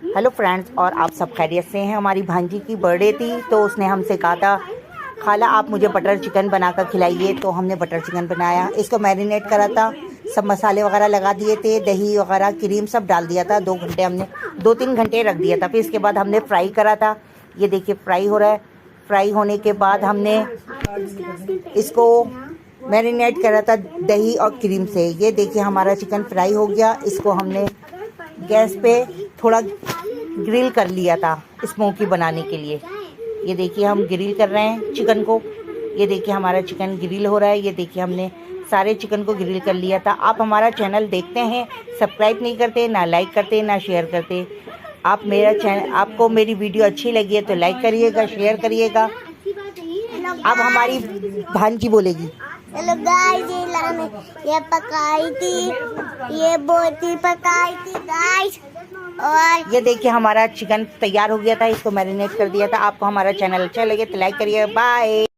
Hello friends, और आप सब खैरियत से हैं। हमारी भांजी की बर्थडे थी तो उसने हमसे कहा था खाला आप मुझे बटर चिकन बनाकर खिलाइए, तो हमने बटर चिकन बनाया। इसको मैरिनेट करा था, सब मसाले वगैरह लगा दिए थे, दही वगैरह क्रीम सब डाल दिया था। 2 घंटे हमने 2-3 घंटे रख दिया था। फिर इसके बाद हमने फ्राई करा था। ये देखिए फ्राई हो रहा है। फ्राई होने के बाद हमने इसको मैरिनेट करा था दही और क्रीम से। ये देखिए हमारा चिकन फ्राई हो गया। इसको हमने गैस पे थोड़ा ग्रिल कर लिया था स्मोकी बनाने के लिए। ये देखिए हम ग्रिल कर रहे हैं चिकन को। ये देखिए हमारा चिकन ग्रिल हो रहा है। ये देखिए हमने सारे चिकन को ग्रिल कर लिया था। आप हमारा चैनल देखते हैं, सब्सक्राइब नहीं करते, ना लाइक करते, ना शेयर करते। आप मेरा चैनल, आपको मेरी वीडियो अच्छी लगी है तो लाइक करिएगा, शेयर करिएगा। अब हमारी भांजी बोलेगी। हेलो गाइस, ये पकाई थी, ये बोटी पकाई थी गाइस। और ये देखिए हमारा चिकन तैयार हो गया था। इसको मैरिनेट कर दिया था। आपको हमारा चैनल अच्छा लगे तो लाइक करिए। बाय।